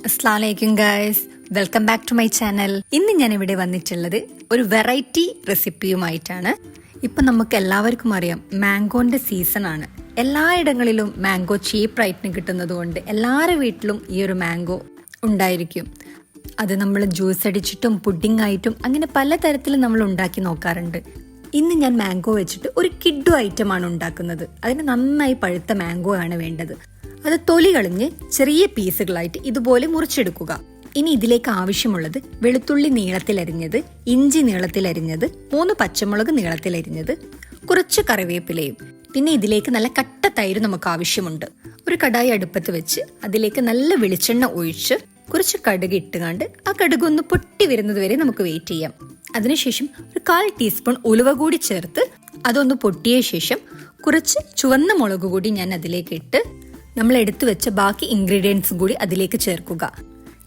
അസ്സലാമലൈക്കും guys, welcome back to my channel. ഇന്ന് ഞാൻ ഇവിടെ വന്നിട്ടുള്ളത് ഒരു വെറൈറ്റി റെസിപ്പിയുമായിട്ടാണ്. ഇപ്പം നമുക്ക് എല്ലാവർക്കും അറിയാം, മാംഗോന്റെ സീസൺ ആണ്. എല്ലായിടങ്ങളിലും മാംഗോ ചീപ്പ് റേറ്റിന് കിട്ടുന്നത് കൊണ്ട് എല്ലാവരുടെ വീട്ടിലും ഈ ഒരു മാംഗോ ഉണ്ടായിരിക്കും. അത് നമ്മൾ ജ്യൂസ് അടിച്ചിട്ടും പുഡിംഗ് ആയിട്ടും അങ്ങനെ പലതരത്തിൽ നമ്മൾ ഉണ്ടാക്കി നോക്കാറുണ്ട്. ഇന്ന് ഞാൻ മാംഗോ വെച്ചിട്ട് ഒരു കിഡു ഐറ്റമാണ് ഉണ്ടാക്കുന്നത്. അതിന് നന്നായി പഴുത്ത മാംഗോ ആണ് വേണ്ടത്. അത് തൊലി കളഞ്ഞ് ചെറിയ പീസുകളായിട്ട് ഇതുപോലെ മുറിച്ചെടുക്കുക. ഇനി ഇതിലേക്ക് ആവശ്യമുള്ളത് വെളുത്തുള്ളി നീളത്തിലരിഞ്ഞത്, ഇഞ്ചി നീളത്തിലരിഞ്ഞത്, 3 പച്ചമുളക് നീളത്തിലരിഞ്ഞത്, കുറച്ച് കറിവേപ്പിലയും. പിന്നെ ഇതിലേക്ക് നല്ല കട്ട തൈര് നമുക്ക് ആവശ്യമുണ്ട്. ഒരു കടായി അടുപ്പത്ത് വെച്ച് അതിലേക്ക് നല്ല വെളിച്ചെണ്ണ ഒഴിച്ച് കുറച്ച് കടുക് ഇട്ടുകൊണ്ട് ആ കടുക് ഒന്ന് പൊട്ടി വരുന്നത് വരെ നമുക്ക് വെയിറ്റ് ചെയ്യാം. അതിനുശേഷം ഒരു 1/4 ടീസ്പൂൺ ഉലുവ കൂടി ചേർത്ത് അതൊന്ന് പൊട്ടിയ ശേഷം കുറച്ച് ചുവന്ന മുളക് കൂടി ഞാൻ അതിലേക്ക് ഇട്ട് നമ്മൾ എടുത്തു വെച്ച ബാക്കി ഇൻഗ്രീഡിയൻസും കൂടി അതിലേക്ക് ചേർക്കുക.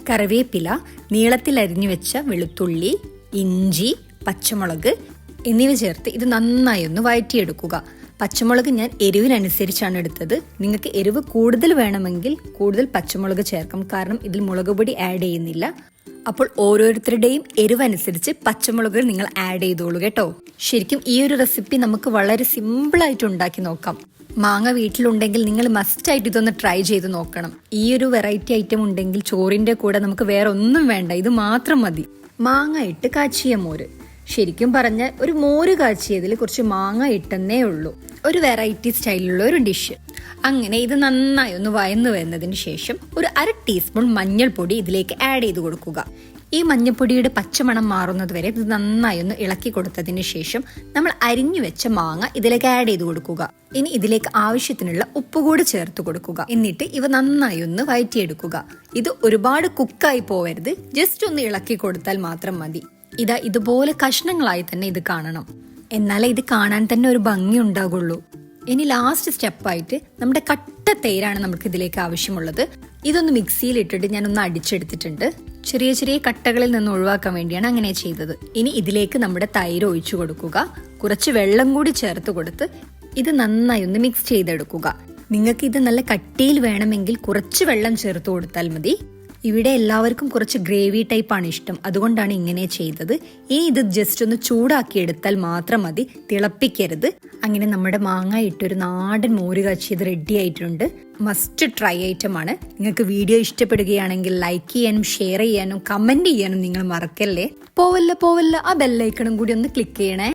കറിവേപ്പില, നീളത്തിൽ അരിഞ്ഞു വെച്ച വെളുത്തുള്ളി, ഇഞ്ചി, പച്ചമുളക് എന്നിവ ചേർത്ത് ഇത് നന്നായി ഒന്ന് വഴറ്റിയെടുക്കുക. പച്ചമുളക് ഞാൻ എരിവിനനുസരിച്ചാണ് എടുത്തത്. നിങ്ങൾക്ക് എരിവ് കൂടുതൽ വേണമെങ്കിൽ കൂടുതൽ പച്ചമുളക് ചേർക്കാം, കാരണം ഇതിൽ മുളക് പൊടി ആഡ് ചെയ്യുന്നില്ല. അപ്പോൾ ഓരോരുത്തരുടെയും എരിവനുസരിച്ച് പച്ചമുളക് നിങ്ങൾ ആഡ് ചെയ്തോളൂ കേട്ടോ. ശരിക്കും ഈ ഒരു റെസിപ്പി നമുക്ക് വളരെ സിമ്പിളായിട്ട് ഉണ്ടാക്കി നോക്കാം. മാങ്ങ വീട്ടിലുണ്ടെങ്കിൽ നിങ്ങൾ മസ്റ്റായിട്ട് ഇതൊന്ന് ട്രൈ ചെയ്ത് നോക്കണം. ഈ ഒരു വെറൈറ്റി ഐറ്റം ഉണ്ടെങ്കിൽ ചോറിന്റെ കൂടെ നമുക്ക് വേറെ ഒന്നും വേണ്ട, ഇത് മാത്രം മതി. മാങ്ങ ഇട്ട് കാച്ചിയ മോര്. ശരിക്കും പറഞ്ഞാൽ ഒരു മോര് കാച്ചിയതിൽ കുറച്ച് മാങ്ങ ഇട്ടെന്നേ ഉള്ളൂ. ഒരു വെറൈറ്റി സ്റ്റൈലിലുള്ള ഒരു ഡിഷ്. അങ്ങനെ ഇത് നന്നായി ഒന്ന് വയന്നു വരുന്നതിന് ശേഷം ഒരു 1/2 ടീസ്പൂൺ മഞ്ഞൾപ്പൊടി ഇതിലേക്ക് ആഡ് ചെയ്ത് കൊടുക്കുക. ഈ മഞ്ഞൾപ്പൊടിയുടെ പച്ചമണം മാറുന്നത് വരെ ഇത് നന്നായി ഒന്ന് ഇളക്കി കൊടുത്തതിന് ശേഷം നമ്മൾ അരിഞ്ഞു വെച്ച മാങ്ങ ഇതിലേക്ക് ആഡ് ചെയ്ത് കൊടുക്കുക. ഇനി ഇതിലേക്ക് ആവശ്യത്തിനുള്ള ഉപ്പ് കൂടി ചേർത്ത് കൊടുക്കുക. എന്നിട്ട് ഇവ നന്നായി ഒന്ന് വഴറ്റിയെടുക്കുക. ഇത് ഒരുപാട് കുക്കായി പോവരുത്, ജസ്റ്റ് ഒന്ന് ഇളക്കി കൊടുത്താൽ മാത്രം മതി. ഇതുപോലെ കഷ്ണങ്ങളായി തന്നെ ഇത് കാണണം, എന്നാലേ ഇത് കാണാൻ തന്നെ ഒരു ഭംഗി ഉണ്ടാകുള്ളൂ. ഇനി ലാസ്റ്റ് സ്റ്റെപ്പായിട്ട് നമ്മുടെ കട്ട തൈരാണ് നമുക്ക് ഇതിലേക്ക് ആവശ്യമുള്ളത്. ഇതൊന്ന് മിക്സിയിൽ ഇട്ടിട്ട് ഞാനൊന്ന് അടിച്ചെടുത്തിട്ടുണ്ട്. ചെറിയ ചെറിയ കട്ടകളിൽ നിന്ന് ഒഴിവാക്കാൻ വേണ്ടിയാണ് അങ്ങനെ ചെയ്തത്. ഇനി ഇതിലേക്ക് നമ്മുടെ തൈര് ഒഴിച്ചു കൊടുക്കുക. കുറച്ച് വെള്ളം കൂടി ചേർത്ത് കൊടുത്ത് ഇത് നന്നായി ഒന്ന് മിക്സ് ചെയ്തെടുക്കുക. നിങ്ങൾക്ക് ഇത് നല്ല കട്ടിയിൽ വേണമെങ്കിൽ കുറച്ച് വെള്ളം ചേർത്ത് കൊടുത്താൽ മതി. ഇവിടെ എല്ലാവർക്കും കുറച്ച് ഗ്രേവി ടൈപ്പാണ് ഇഷ്ടം, അതുകൊണ്ടാണ് ഇങ്ങനെ ചെയ്തത്. ഇനി ഇത് ജസ്റ്റ് ഒന്ന് ചൂടാക്കി എടുത്താൽ മാത്രം മതി, തിളപ്പിക്കരുത്. അങ്ങനെ നമ്മുടെ മാങ്ങ ഇട്ടൊരു നാടൻ മോര് കാച്ചിയത് റെഡി ആയിട്ടുണ്ട്. മസ്റ്റ് ട്രൈ ഐറ്റം ആണ്. നിങ്ങൾക്ക് വീഡിയോ ഇഷ്ടപ്പെടുകയാണെങ്കിൽ ലൈക്ക് ചെയ്യാനും ഷെയർ ചെയ്യാനും കമന്റ് ചെയ്യാനും നിങ്ങൾ മറക്കല്ലേ. പോവല്ല ആ ബെല്ലൈക്കണും കൂടി ഒന്ന് ക്ലിക്ക് ചെയ്യണേ.